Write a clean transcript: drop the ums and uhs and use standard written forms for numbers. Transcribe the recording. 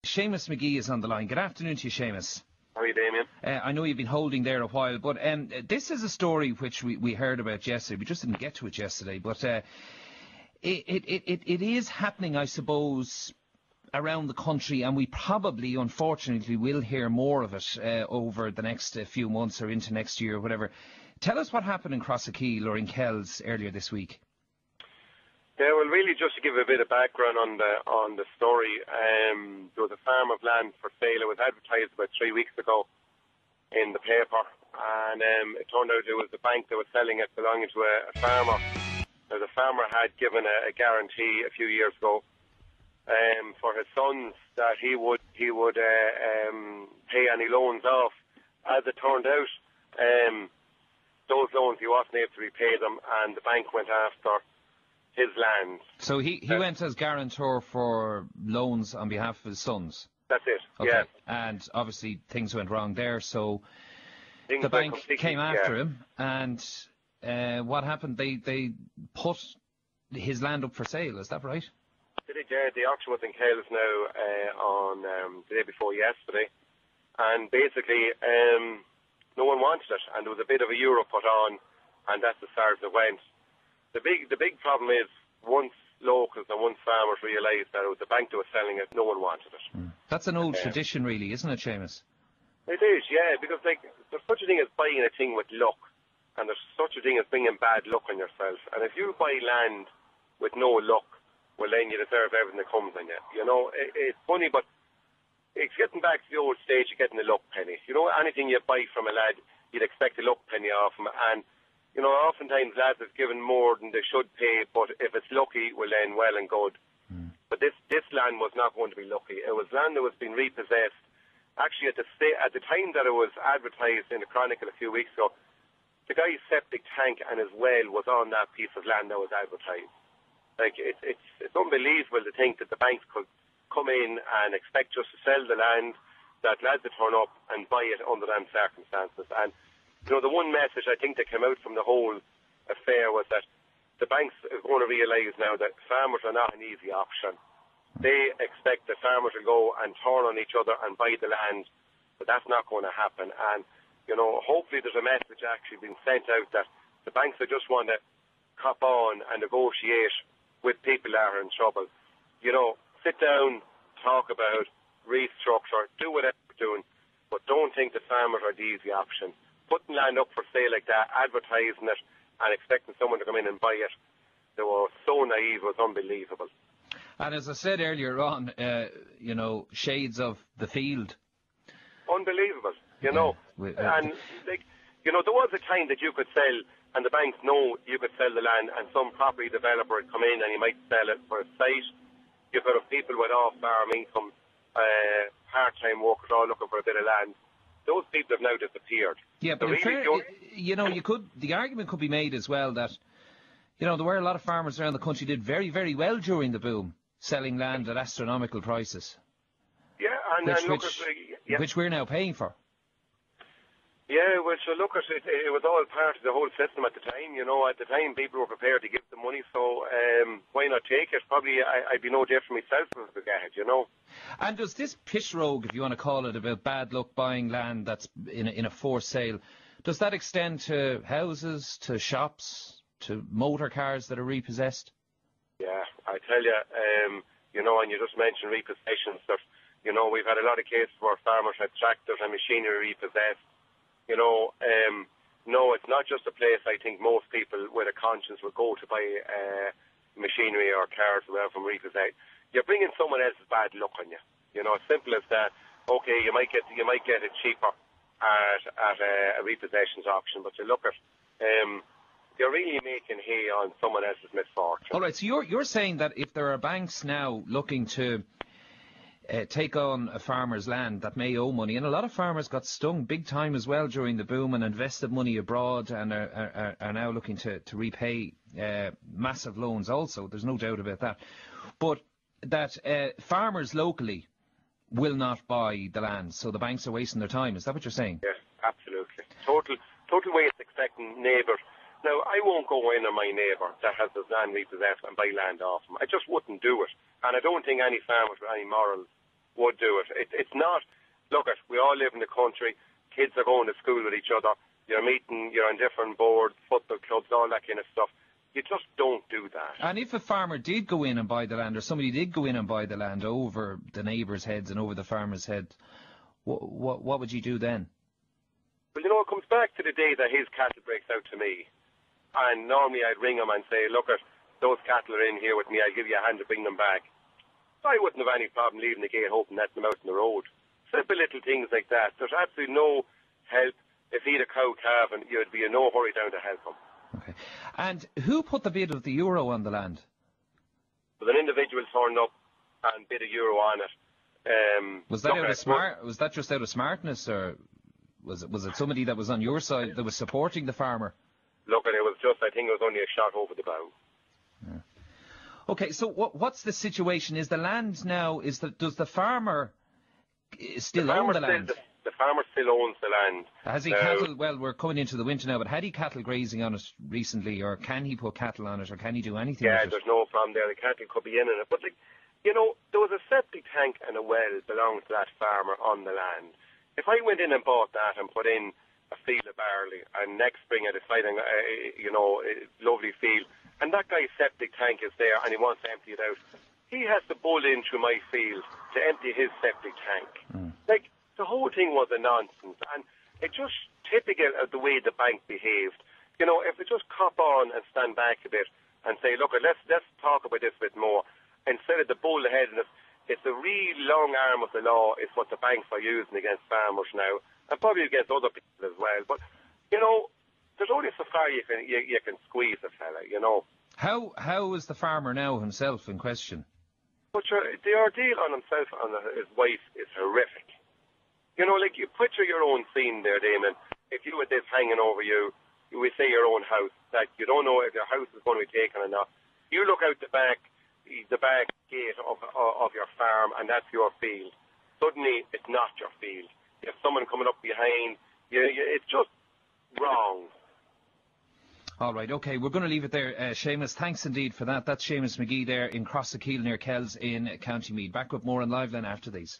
Seamus McGee is on the line. Good afternoon to you, Seamus. How are you, Damien? I know you've been holding there a while, but this is a story which we heard about yesterday. We just didn't get to it yesterday, but it is happening, I suppose, around the country, and we probably, unfortunately, will hear more of it over the next few months or into next year or whatever. Tell us what happened in Crossakeel or in Kells earlier this week. Yeah, well, really, just to give a bit of background on the story, there was a farm of land for sale. It was advertised about 3 weeks ago in the paper, and it turned out it was the bank that was selling it belonging to a farmer. Now, the farmer had given a guarantee a few years ago for his sons that he would pay any loans off. As it turned out, those loans he wasn't able to repay them, and the bank went after his land. So he went as guarantor for loans on behalf of his sons? That's it, okay. Yeah. And obviously things went wrong there, so the bank came after him, and what happened? They put his land up for sale, is that right? The auction was in Kells now on the day before yesterday, and basically no one wanted it, and there was a bit of a euro put on, and that's as far as it went. The big problem is once locals and once farmers realised that it was the bank that was selling it, no one wanted it. That's an old tradition, really, isn't it, Seamus? It is, yeah, because there's such a thing as buying a thing with luck, and there's such a thing as bringing bad luck on yourself. And if you buy land with no luck, well, then you deserve everything that comes on you. You know, it's funny, but it's getting back to the old stage of getting a luck penny. You know, anything you buy from a lad, you'd expect a luck penny off him, and you know, oftentimes lads have given more than they should pay, but if it's lucky, well then, well and good. But this land was not going to be lucky. It was land that was being repossessed. Actually, at the time that it was advertised in the Chronicle a few weeks ago, the guy's septic tank and his well was on that piece of land that was advertised. Like, it's unbelievable to think that the banks could come in and expect just to sell the land, that lads would turn up and buy it under them circumstances. And you know, the one message I think that came out from the whole affair was that the banks are going to realise now that farmers are not an easy option. They expect that farmers will go and turn on each other and buy the land, but that's not going to happen. And, you know, hopefully there's a message actually being sent out that the banks that just want to cop on and negotiate with people that are in trouble. You know, sit down, talk about, restructure, do whatever you're doing, but don't think that farmers are the easy option. Putting land up for sale like that, advertising it, and expecting someone to come in and buy it, they were so naive, it was unbelievable. And as I said earlier on, you know, shades of the field. Unbelievable, you know. And, like, you know, there was a time that you could sell, and the banks know you could sell the land, and some property developer would come in and he might sell it for a site. You could have people with off-farm income, part-time workers all looking for a bit of land. Those people have now disappeared. Yeah, but you know, the argument could be made as well that, you know, there were a lot of farmers around the country did very, very well during the boom, selling land at astronomical prices. Yeah, which we're now paying for. Yeah, well, so look, it was all part of the whole system at the time. You know, at the time people were prepared to give the money, so why not take it? Probably I'd be no different myself if I get it, you know. And does this pish rogue, if you want to call it, about bad luck buying land that's in a forced sale, does that extend to houses, to shops, to motor cars that are repossessed? Yeah, I tell you, you know, and you just mentioned repossessions. You know, we've had a lot of cases where farmers had tractors and machinery repossessed. You know, no, it's not just a place I think most people with a conscience would go to buy machinery or cars or whatever from repossessed. You're bringing someone else's bad luck on you. You know, as simple as that. Okay, you might get it cheaper at a repossessions auction, but you look at you're really making hay on someone else's misfortune. All right, so you're saying that if there are banks now looking to take on a farmer's land that may owe money, and a lot of farmers got stung big time as well during the boom and invested money abroad and are now looking to repay massive loans also, there's no doubt about that. But that farmers locally will not buy the land, so the banks are wasting their time. Is that what you're saying? Yes, absolutely. Total waste expecting neighbours. Now, I won't go in on my neighbour that has his land repossessed and buy land off him. I just wouldn't do it. And I don't think any farmers with any morals would do it. It's not, look, we all live in the country, kids are going to school with each other, you're meeting, you're on different boards, football clubs, all that kind of stuff. You just don't do that. And if a farmer did go in and buy the land, or somebody did go in and buy the land over the neighbours' heads and over the farmer's head, what would you do then? Well, you know, it comes back to the day that his cattle breaks out to me. And normally I'd ring him and say, look, those cattle are in here with me, I'll give you a hand to bring them back. So I wouldn't have any problem leaving the gate open and letting them out on the road. Simple little things like that. There's absolutely no help. If he'd a cow calving, you'd be in no hurry down to help him. Okay. And who put the bid of the euro on the land? Well, an individual turned up and bid a euro on it. Was that just out of smartness, or was it somebody that was on your side that was supporting the farmer? Look, it was just, I think it was only a shot over the bow. Yeah. Okay, so what's the situation? Is the land now, does the farmer still own the land? The farmer still owns the land. Has he cattle? Well, we're coming into the winter now, but had he cattle grazing on it recently, or can he put cattle on it, or can he do anything with it? Yeah, there's no problem there. The cattle could be in it. But, you know, there was a septic tank and a well belonging to that farmer on the land. If I went in and bought that and put in a field of barley, and next spring I decide, a lovely field, and that guy's septic tank is there and he wants to empty it out, he has to bull in through my field to empty his septic tank. The whole thing was a nonsense, and it's just typical of the way the bank behaved. You know, if they just cop on and stand back a bit and say, look, let's talk about this a bit more, instead of the bull ahead, and it's the real long arm of the law is what the banks are using against farmers now, and probably against other people as well. But, you know, there's only so far you can squeeze a fella, you know. How is the farmer now himself in question? But the ordeal on himself and his wife is horrific. You know, like, you picture your own scene there, Damon. If you had this hanging over you, we say your own house, that you don't know if your house is going to be taken or not. You look out the back gate of your farm, and that's your field. Suddenly, it's not your field. You have someone coming up behind. It's just wrong. All right, okay, we're going to leave it there. Seamus, thanks indeed for that. That's Seamus McGee there in Crossakeel near Kells in County Meath. Back with more on LiveLine after these.